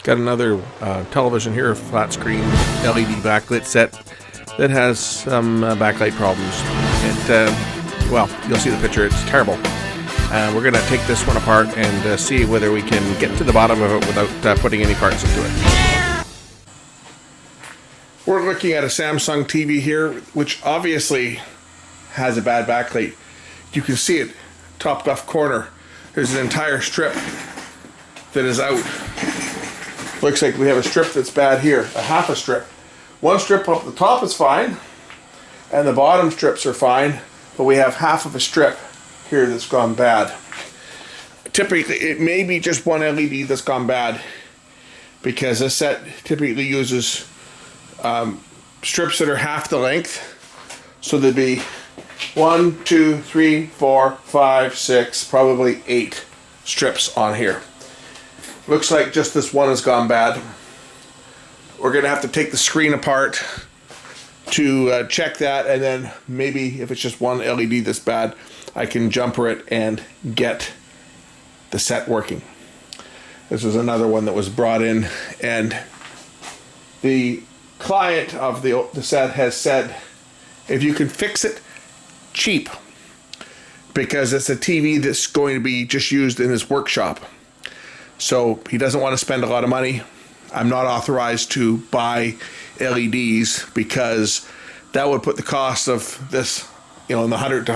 Got another television here, a flat screen LED backlit set that has some backlight problems. Well, you'll see the picture, it's terrible. We're going to take this one apart and see whether we can get to the bottom of it without putting any parts into it. We're looking at a Samsung TV here, which obviously has a bad backlight. You can see it, top left corner. There's an entire strip that is out. Looks like we have a strip that's bad here, a half a strip. One strip up the top is fine, and the bottom strips are fine, but we have half of a strip here that's gone bad. Typically, it may be just one LED that's gone bad, because this set typically uses strips that are half the length. So there'd be 1, 2, 3, 4, 5, 6, probably 8 strips on here. Looks like just this one has gone bad. We're going to have to take the screen apart to check that, and then maybe if it's just one LED that's bad, I can jumper it and get the set working. This is another one that was brought in, and the client of the set has said, if you can fix it cheap, because it's a TV that's going to be just used in his workshop. So he doesn't want to spend a lot of money. I'm not authorized to buy LEDs because that would put the cost of this, in the $100 to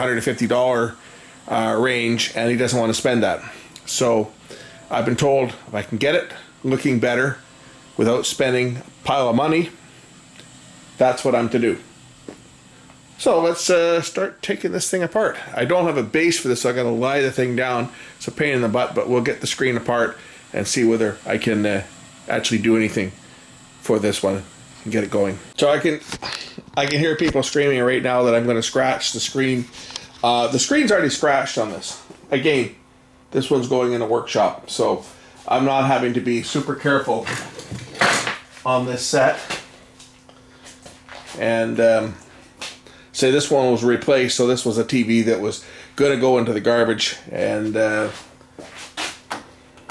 $150 range, and he doesn't want to spend that. So I've been told if I can get it looking better without spending a pile of money, that's what I'm to do. So let's start taking this thing apart. I don't have a base for this, so I got to lie the thing down. It's a pain in the butt, but we'll get the screen apart and see whether I can actually do anything for this one and get it going. So I can hear people screaming right now that I'm going to scratch the screen. The screen's already scratched on this. Again, this one's going in a workshop, so I'm not having to be super careful on this set. And say this one was replaced, so this was a TV that was going to go into the garbage, and the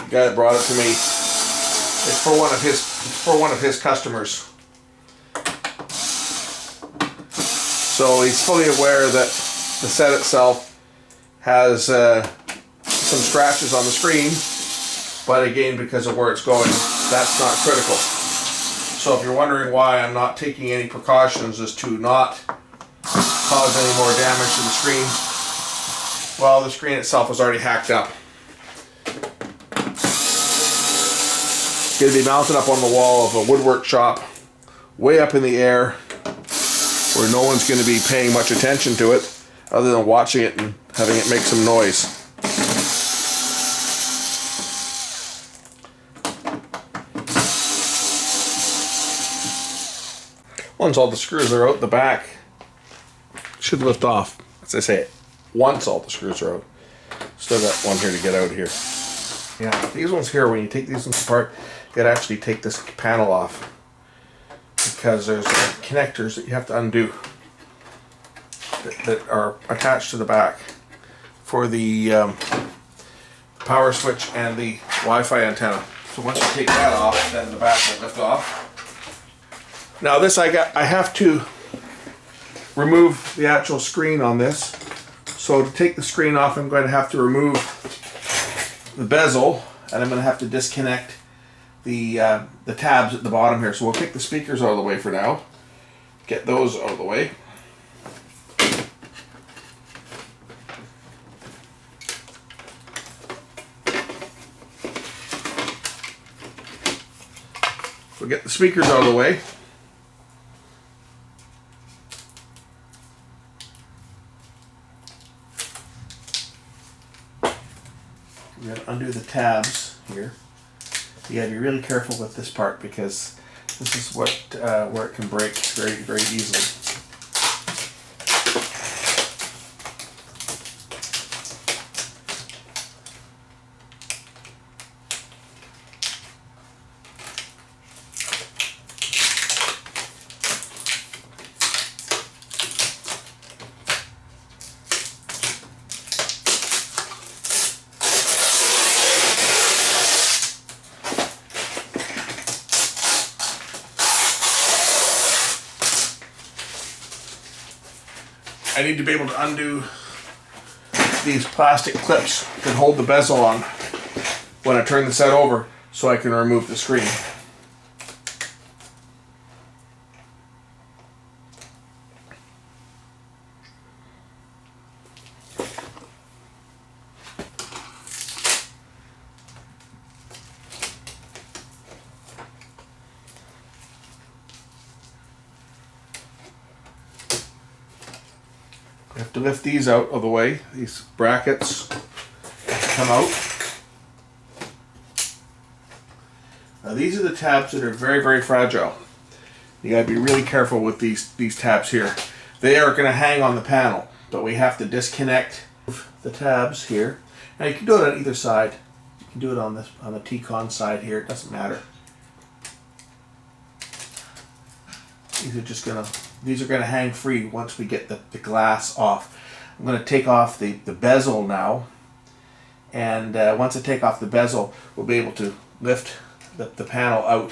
guy that brought it to me, it's for one of his customers. So he's fully aware that the set itself has some scratches on the screen, but again, because of where it's going, that's not critical. So if you're wondering why I'm not taking any precautions as to not cause any more damage to the screen, well, the screen itself was already hacked up. It's going to be mounted up on the wall of a woodwork shop, way up in the air, where no one's going to be paying much attention to it, other than watching it and having it make some noise. Once all the screws are out the back, should lift off. As I say, once all the screws are out. Still got one here to get out here. Yeah, these ones here, when you take these ones apart, you gotta actually take this panel off, because there's connectors that you have to undo that are attached to the back for the power switch and the Wi-Fi antenna. So once you take that off, then the back will lift off. Now this I have to remove the actual screen on this. So to take the screen off, I'm going to have to remove the bezel, and I'm going to have to disconnect the tabs at the bottom here. So we'll take the speakers out of the way for now. Get those out of the way. We'll get the speakers out of the way. We're going to undo the tabs here. You got to be really careful with this part, because this is where it can break very, very easily. I need to be able to undo these plastic clips that hold the bezel on when I turn the set over so I can remove the screen. I have to lift these out of the way. These brackets come out. Now these are the tabs that are very, very fragile. You gotta be really careful with these tabs here. They are gonna hang on the panel, but we have to disconnect the tabs here. Now you can do it on either side. You can do it on the T-con side here, it doesn't matter. These are gonna hang free once we get the glass off. I'm gonna take off the bezel now, and once I take off the bezel, we'll be able to lift the panel out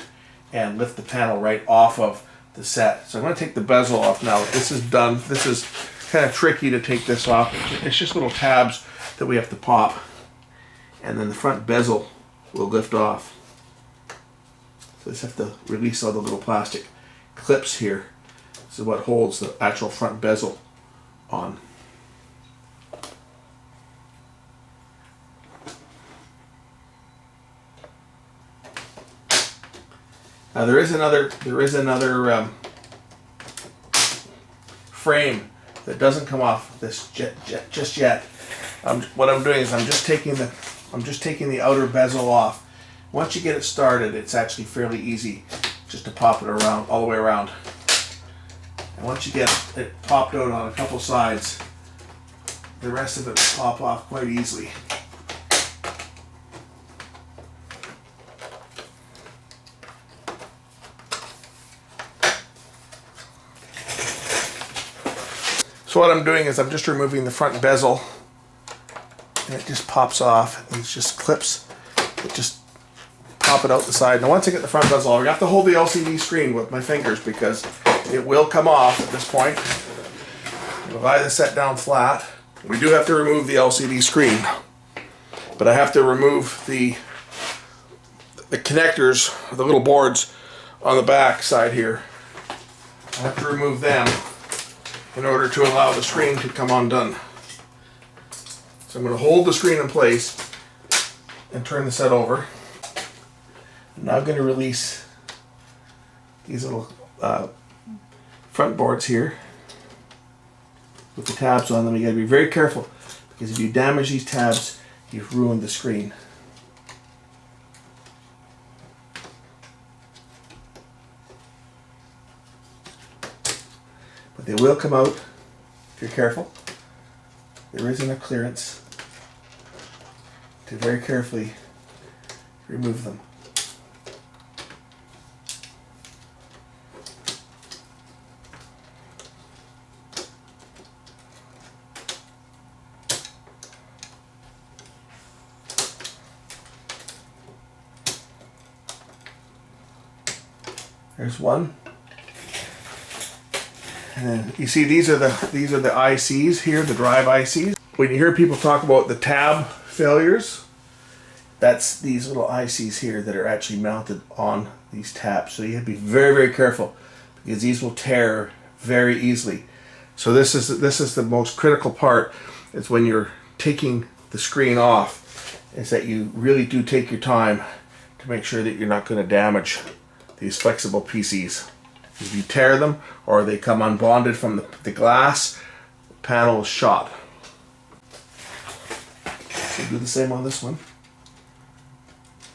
and lift the panel right off of the set. So I'm gonna take the bezel off now. This is done. This is kind of tricky to take this off. It's just little tabs that we have to pop, and then the front bezel will lift off. So I just have to release all the little plastic clips here. This is what holds the actual front bezel on. Now there is another frame that doesn't come off this just yet. What I'm doing is I'm just taking the outer bezel off. Once you get it started, it's actually fairly easy just to pop it around all the way around. And once you get it popped out on a couple sides, the rest of it will pop off quite easily. So what I'm doing is I'm just removing the front bezel, and it just pops off. It's just clips that just pop it out the side. Now once I get the front bezel, I have to hold the LCD screen with my fingers because it will come off at this point. I'll lie the set down flat. We do have to remove the LCD screen, but I have to remove the connectors, the little boards on the back side here. I have to remove them in order to allow the screen to come undone. So I'm going to hold the screen in place and turn the set over. I'm now going to release these little front boards here with the tabs on them. You got to be very careful because if you damage these tabs, you've ruined the screen. But they will come out if you're careful. There is enough clearance to very carefully remove them. There's one. And then you see these are the ICs here, the drive ICs. When you hear people talk about the tab failures, that's these little ICs here that are actually mounted on these tabs. So you have to be very, very careful because these will tear very easily. So this is the most critical part, is when you're taking the screen off, is that you really do take your time to make sure that you're not going to damage these flexible PCs. If you tear them or they come unbonded from the glass, the panel is shot. So do the same on this one.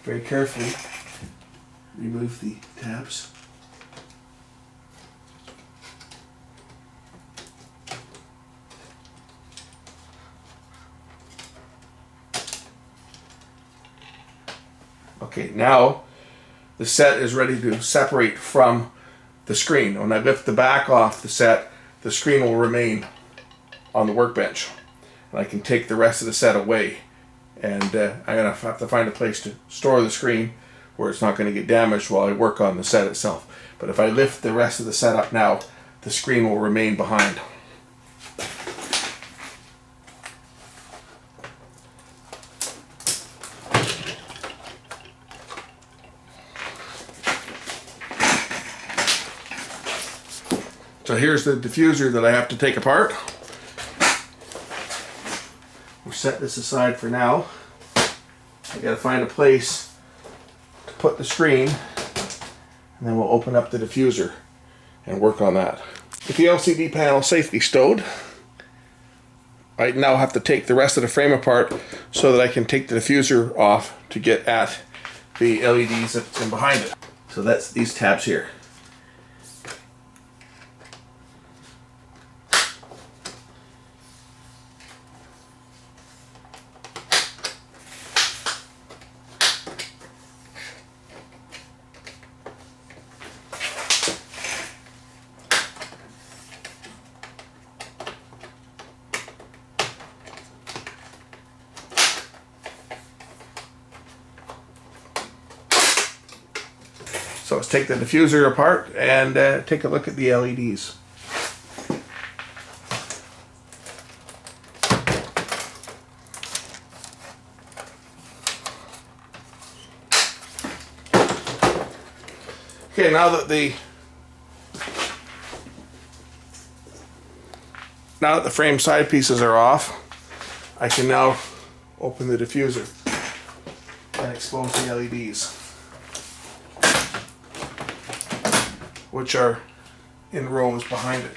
Very carefully remove the tabs. Okay, now the set is ready to separate from the screen. When I lift the back off the set, the screen will remain on the workbench. And I can take the rest of the set away. And I'm going to have to find a place to store the screen where it's not going to get damaged while I work on the set itself. But if I lift the rest of the set up now, the screen will remain behind. So here's the diffuser that I have to take apart. We'll set this aside for now. I gotta find a place to put the screen, and then we'll open up the diffuser and work on that. With the LCD panel safely stowed, I now have to take the rest of the frame apart so that I can take the diffuser off to get at the LEDs that's in behind it. So that's these tabs here. So let's take the diffuser apart and take a look at the LEDs. Okay, now that the frame side pieces are off, I can now open the diffuser and expose the LEDs, which are in rows behind it.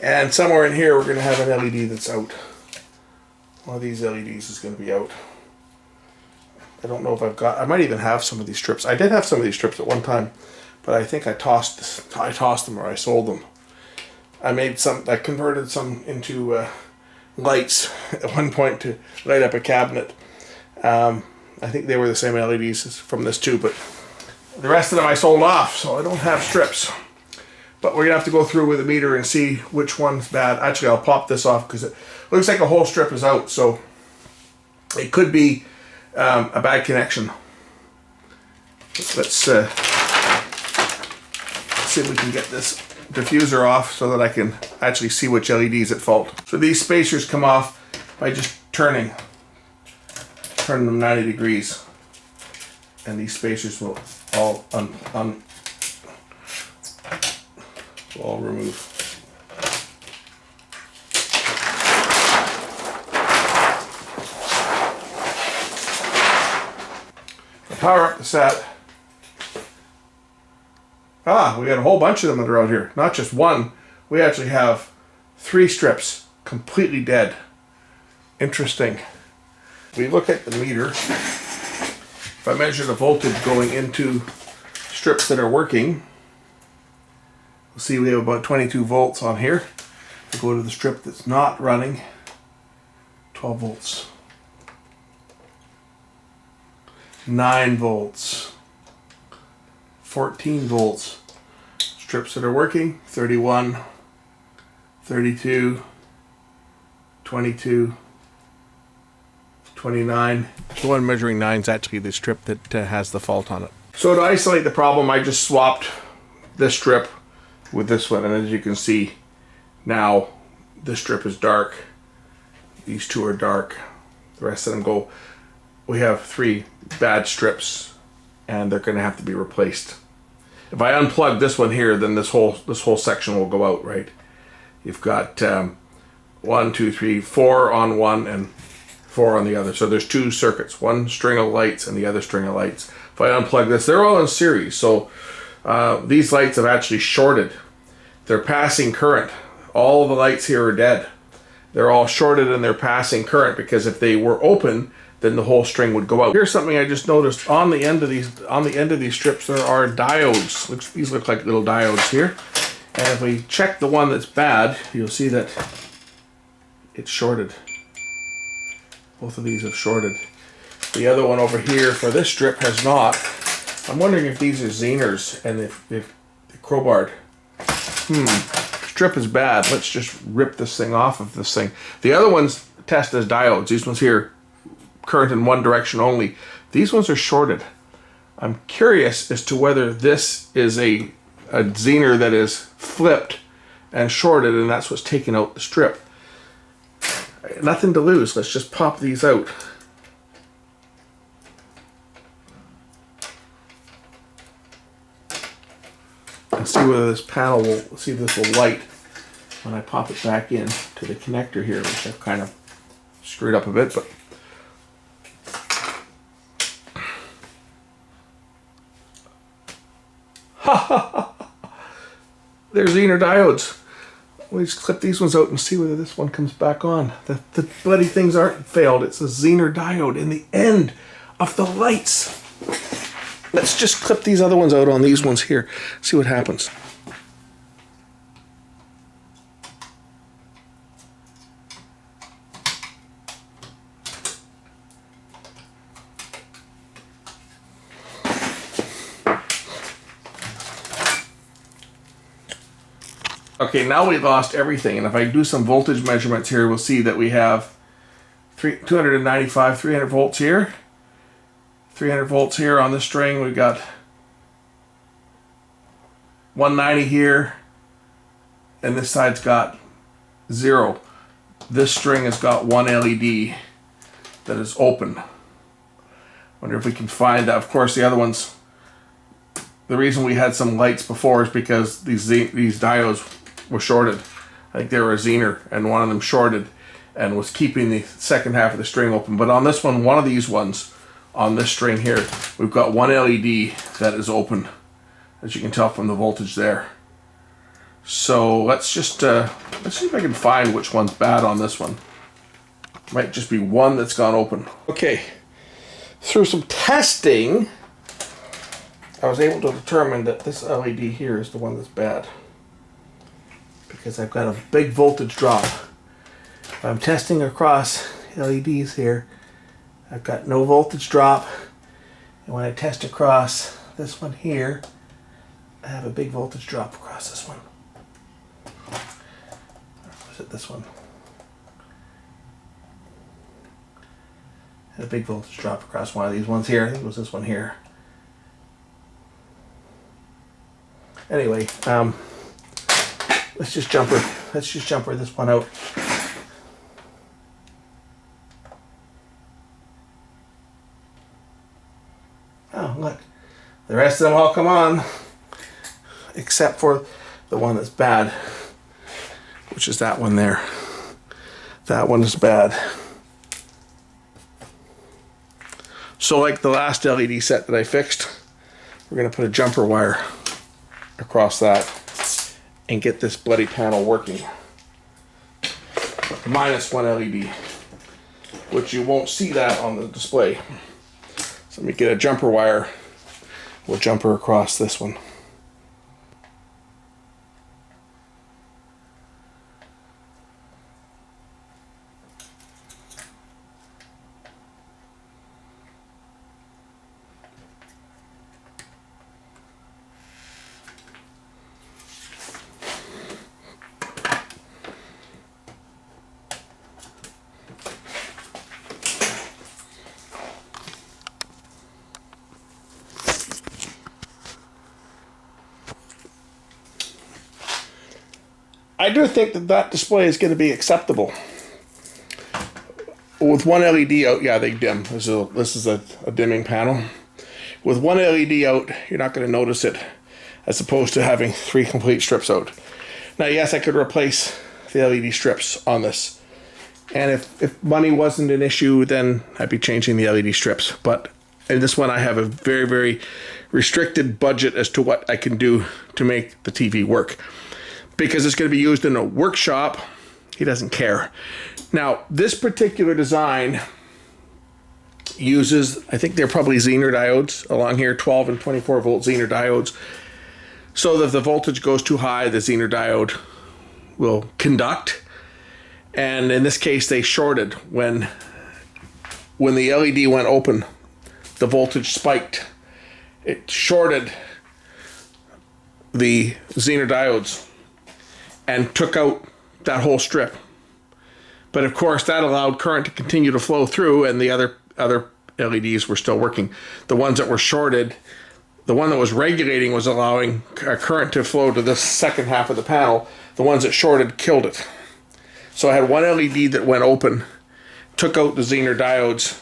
And somewhere in here we're going to have an LED that's out. One of these LEDs is going to be out. I don't know if I might even have some of these strips. I did have some of these strips at one time, but I think I tossed them or I sold them. I converted some into lights at one point to light up a cabinet. I think they were the same LEDs from this too, but the rest of them I sold off, so I don't have strips. But we're gonna have to go through with a meter and see which one's bad. Actually, I'll pop this off because it looks like a whole strip is out, so it could be a bad connection. Let's see if we can get this diffuser off so that I can actually see which LED's at fault. So these spacers come off by just turning them 90 degrees, and these spacers will all remove. Power up the set. We got a whole bunch of them that are out here. Not just one. We actually have 3 strips completely dead. Interesting. We look at the meter. If I measure the voltage going into strips that are working, we'll see we have about 22 volts on here. We go to the strip that's not running, 12 volts. 9 volts. 14 volts. Strips that are working, 31, 32, 22, 29. The one measuring 9 is actually the strip that has the fault on it. So to isolate the problem, I just swapped this strip with this one, and as you can see now, this strip is dark. These 2 are dark. The rest of them go. We have 3 bad strips, and they're going to have to be replaced. If I unplug this one here, then this whole section will go out, right? You've got 1, 2, 3, 4 on one and 4 on the other. So there's 2 circuits, one string of lights and the other string of lights. If I unplug this, they're all in series. So these lights have actually shorted. They're passing current. All the lights here are dead. They're all shorted and they're passing current, because if they were open, then the whole string would go out. Here's something I just noticed on the end of these strips. There are diodes. These look like little diodes here. And if we check the one that's bad, you'll see that it's shorted. Both of these have shorted. The other one over here for this strip has not. I'm wondering if these are Zeners and if they're crowbarred. Strip is bad. Let's just rip this thing off of this thing. The other ones test as diodes. These ones here, current in one direction only. These ones are shorted. I'm curious as to whether this is a Zener that is flipped and shorted, and that's what's taking out the strip. Nothing to lose. Let's just pop these out. and see whether this panel will, see if this will light when I pop it back in to the connector here, which I've kind of screwed up a bit, but there's Zener diodes. We just clip these ones out and see whether this one comes back on. The bloody things aren't failed. It's a Zener diode in the end of the lights. Let's just clip these other ones out on these ones here. See what happens. Okay, now we lost everything, and if I do some voltage measurements here, we'll see that we have 295, 300 volts here, 300 volts here on this string. We've got 190 here, and this side's got 0. This string has got one LED that is open. Wonder if we can find that. Of course, the other ones, the reason we had some lights before is because these diodes were shorted. I think they were a Zener, and one of them shorted and was keeping the second half of the string open. But on this one of these ones on this string here, we've got one LED that is open, as you can tell from the voltage there. So let's just let's see if I can find which one's bad on this one. Might just be one that's gone open. Okay, through some testing, I was able to determine that this LED here is the one that's bad, because I've got a big voltage drop. If I'm testing across LEDs here, I've got no voltage drop, and when I test across this one here, I have a big voltage drop across this one. Or was it this one? I had a big voltage drop across one of these ones here. I think it was this one here. Anyway, let's just jumper this one out. Oh, look. The rest of them all come on, except for the one that's bad, which is that one there. That one is bad. So like the last LED set that I fixed, we're going to put a jumper wire across that and get this bloody panel working. Minus one LED, which you won't see that on the display. So let me get a jumper wire. We'll jumper across this one. I do think that display is going to be acceptable. With one LED out, yeah, they dim. This is a dimming panel. With one LED out, you're not going to notice it, as opposed to having 3 complete strips out. Now, yes, I could replace the LED strips on this. And if money wasn't an issue, then I'd be changing the LED strips. But in this one, I have a very, very restricted budget as to what I can do to make the TV work. Because it's going to be used in a workshop, he doesn't care. Now, this particular design uses, I think they're probably Zener diodes along here, 12 and 24 volt Zener diodes. So that if the voltage goes too high, the Zener diode will conduct. And in this case, they shorted. When the LED went open, the voltage spiked. It shorted the Zener diodes and took out that whole strip. But of course, that allowed current to continue to flow through, and the other LEDs were still working. The ones that were shorted, the one that was regulating was allowing current to flow to the second half of the panel. The ones that shorted killed it. So I had one LED that went open, took out the Zener diodes,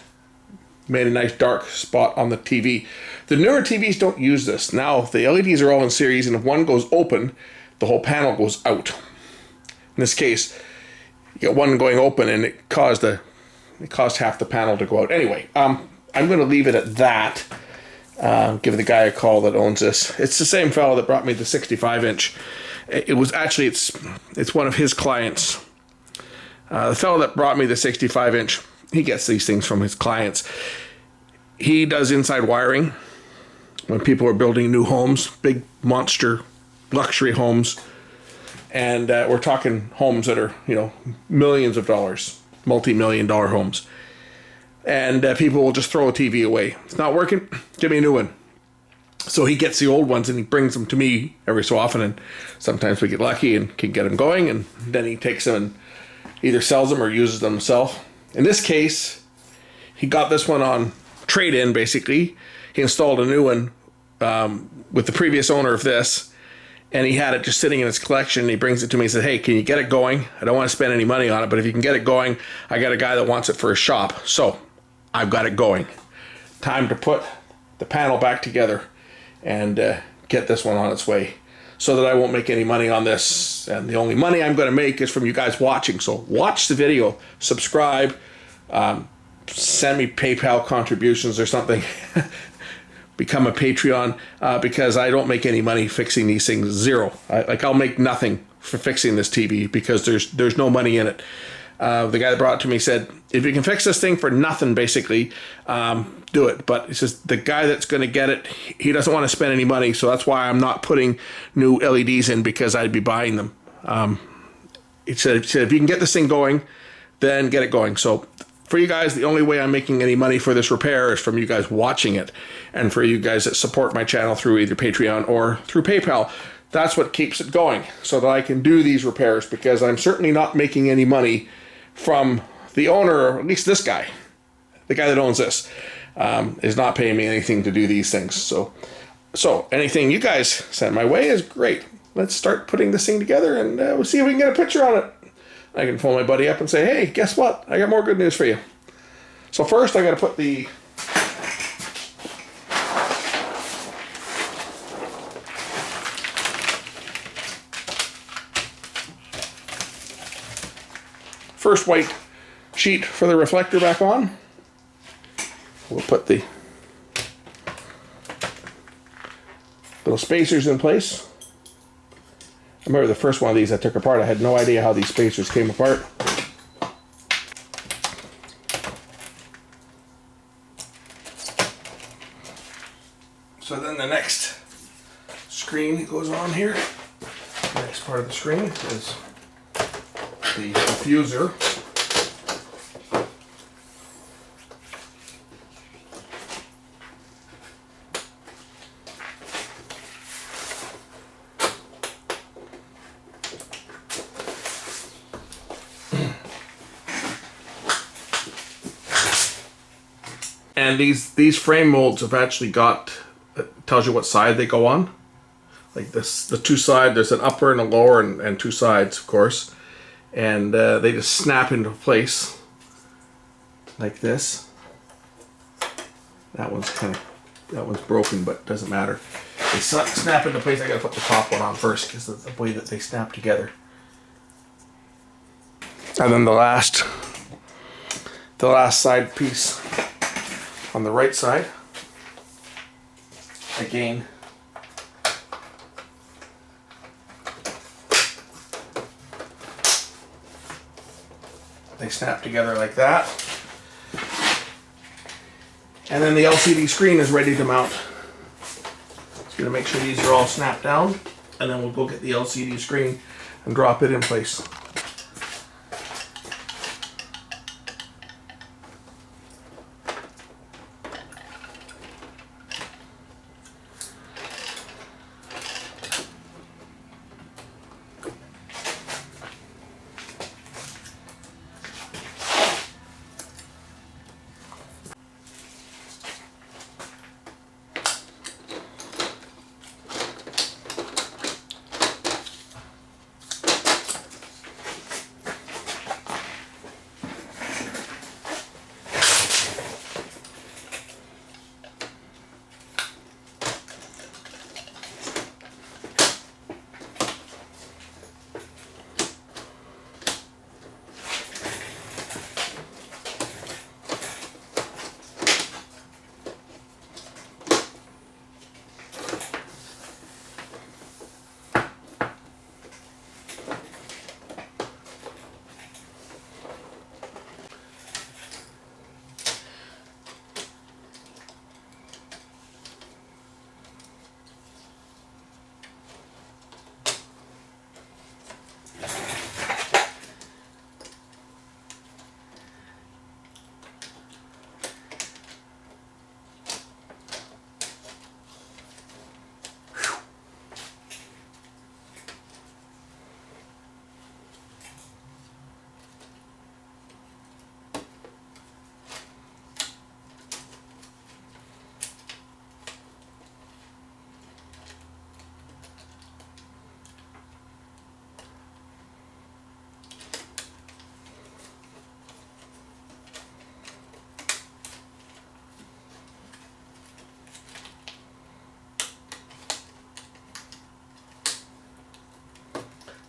made a nice dark spot on the TV. The newer TVs don't use this. Now the LEDs are all in series, and if one goes open, the whole panel goes out. In this case, you got one going open, and it caused half the panel to go out. Anyway, I'm going to leave it at that. Give the guy a call that owns this. It's the same fellow that brought me the 65-inch. It was actually, it's one of his clients. The fellow that brought me the 65-inch, he gets these things from his clients. He does inside wiring when people are building new homes, big monster luxury homes. And we're talking homes that are, you know, millions of dollars, multi-million-dollar homes. And people will just throw a TV away. It's not working, give me a new one. So he gets the old ones and he brings them to me every so often. And sometimes we get lucky and can get them going. And then he takes them and either sells them or uses them himself. In this case, he got this one on trade-in, basically. He installed a new one with the previous owner of this. And he had it just sitting in his collection. And he brings it to me and said, hey, can you get it going? I don't want to spend any money on it, but if you can get it going, I got a guy that wants it for his shop. So I've got it going. Time to put the panel back together and get this one on its way so that I won't make any money on this. And the only money I'm going to make is from you guys watching. So watch the video, subscribe, send me PayPal contributions or something. Become a Patreon because I don't make any money fixing these things. Zero. I'll make nothing for fixing this TV because there's no money in it. The guy that brought it to me said, if you can fix this thing for nothing, basically, do it. But it's just the guy that's going to get it, he doesn't want to spend any money, so that's why I'm not putting new LEDs in because I'd be buying them. He said, if you can get this thing going, then get it going. So for you guys, the only way I'm making any money for this repair is from you guys watching it, and for you guys that support my channel through either Patreon or through PayPal. That's what keeps it going, so that I can do these repairs, because I'm certainly not making any money from the owner, or at least this guy, the guy that owns this, is not paying me anything to do these things. So anything you guys send my way is great. Let's start putting this thing together, and we'll see if we can get a picture on it. I can phone my buddy up and say, hey, guess what? I got more good news for you. So first I got to put the first white sheet for the reflector back on. We'll put the little spacers in place. I remember the first one of these I took apart. I had no idea how these spacers came apart. So then the next screen that goes on here, the next part of the screen is the diffuser. And these frame molds have actually got, it tells you what side they go on. Like this, the two sides, there's an upper and a lower and two sides, of course. And they just snap into place like this. That one's broken, but doesn't matter. They snap into place. I gotta put the top one on first because of the way that they snap together. And then the last side piece on the right side, again, they snap together like that. And then the LCD screen is ready to mount. Just gonna make sure these are all snapped down, and then we'll go get the LCD screen and drop it in place.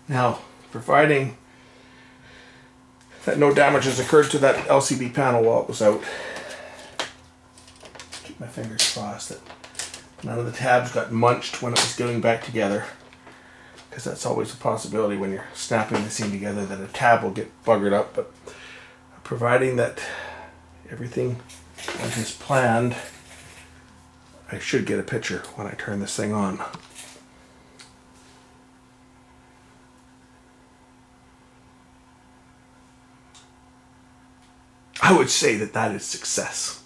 Now, providing that no damage has occurred to that LCD panel while it was out, keep my fingers crossed that none of the tabs got munched when it was going back together, because that's always a possibility when you're snapping the scene together, that a tab will get buggered up. But providing that everything went as planned, I should get a picture when I turn this thing on. I would say that that is success.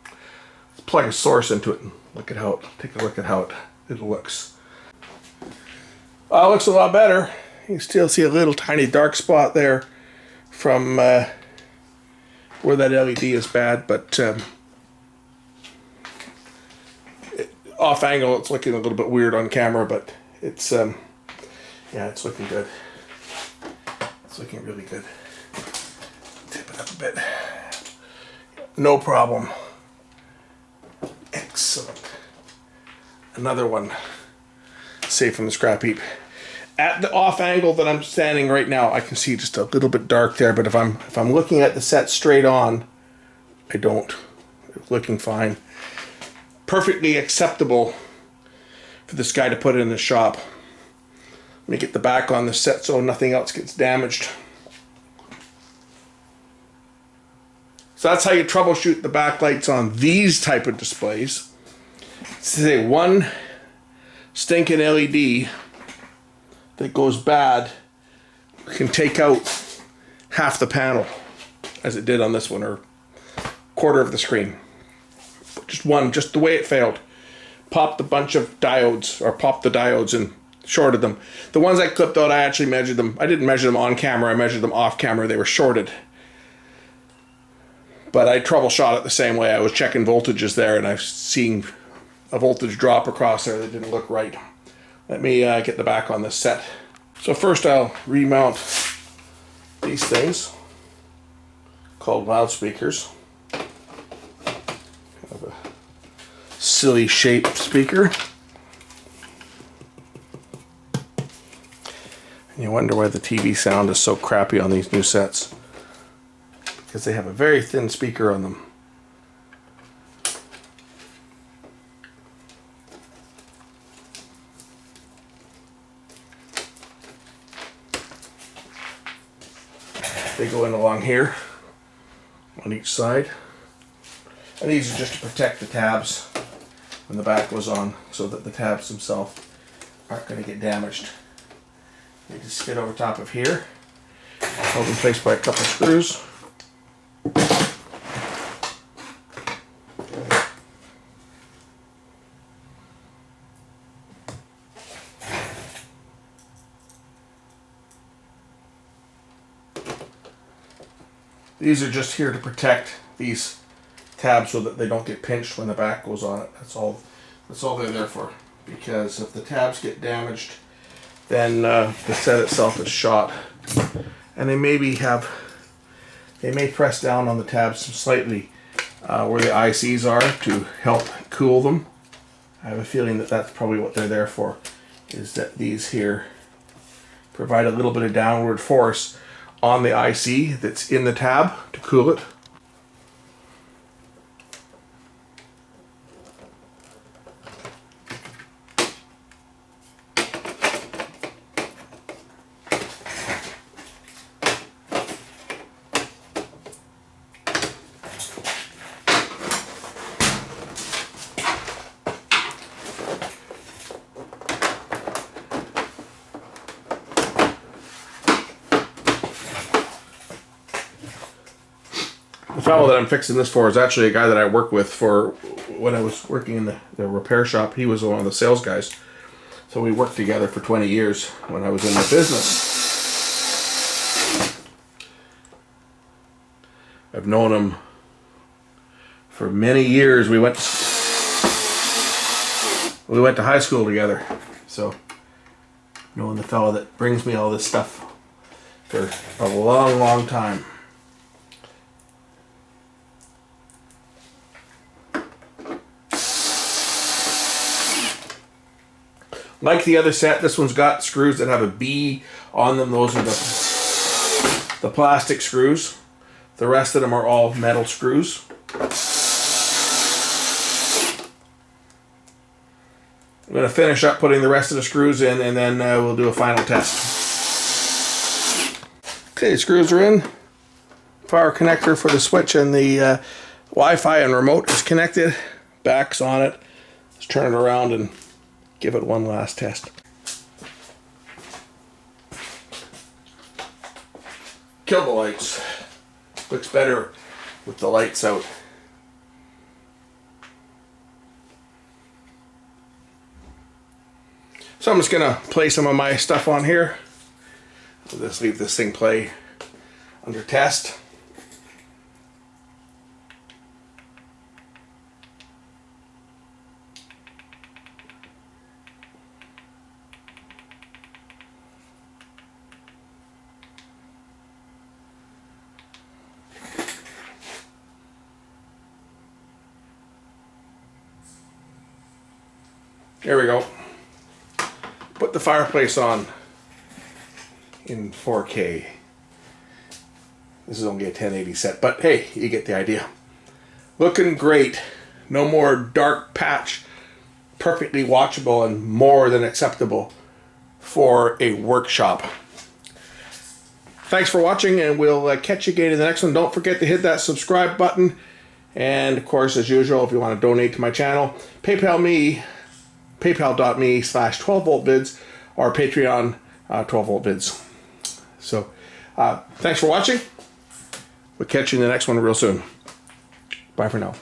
Let's plug a source into it and take a look at how it looks. It looks a lot better. You can still see a little tiny dark spot there from where that LED is bad, but off angle it's looking a little bit weird on camera, but it's yeah, it's looking good. It's looking really good. Tip it up a bit. No problem. Excellent. Another one saved from the scrap heap. At the off angle that I'm standing right now, I can see just a little bit dark there, but if I'm looking at the set straight on, I don't. It's looking fine. Perfectly acceptable for this guy to put it in the shop. Let me get the back on the set so nothing else gets damaged. So that's how you troubleshoot the backlights on these type of displays. Say one stinking LED that goes bad can take out half the panel, as it did on this one, or quarter of the screen. Just one, just the way it failed. Popped a bunch of diodes, or popped the diodes and shorted them. The ones I clipped out, I actually measured them. I didn't measure them on camera, I measured them off camera. They were shorted. But I troubleshot it the same way. I was checking voltages there, and I've seen a voltage drop across there that didn't look right. Let me get the back on this set. So first I'll remount these things called loudspeakers. Kind of a silly shaped speaker. And you wonder why the TV sound is so crappy on these new sets. Because they have a very thin speaker on them. They go in along here on each side, and these are just to protect the tabs when the back goes on, so that the tabs themselves aren't going to get damaged. They just fit over top of here, held in place by a couple of screws. These are just here to protect these tabs so that they don't get pinched when the back goes on it. That's all they're there for. Because if the tabs get damaged, then the set itself is shot. And they may press down on the tabs slightly where the ICs are to help cool them. I have a feeling that that's probably what they're there for, is that these here provide a little bit of downward force on the IC that's in the tab to cool it. The fellow that I'm fixing this for is actually a guy that I worked with for when I was working in the repair shop. He was one of the sales guys. So we worked together for 20 years when I was in the business. I've known him for many years. We went to high school together. So knowing the fellow that brings me all this stuff for a long, long time. Like the other set, this one's got screws that have a B on them. Those are the plastic screws. The rest of them are all metal screws. I'm going to finish up putting the rest of the screws in, and then we'll do a final test. Okay, the screws are in. Power connector for the switch and the Wi-Fi and remote is connected. Back's on it. Let's turn it around and give it one last test. Kill the lights. Looks better with the lights out. So I'm just gonna play some of my stuff on here. I'll just leave this thing play under test. There we go. Put the fireplace on in 4K. This is only a 1080 set, but hey, you get the idea. Looking great. No more dark patch. Perfectly watchable and more than acceptable for a workshop. Thanks for watching, and we'll catch you again in the next one. Don't forget to hit that subscribe button. And of course, as usual, if you want to donate to my channel, paypal.me/12voltvids or Patreon 12voltvids. So thanks for watching. We'll catch you in the next one real soon. Bye for now.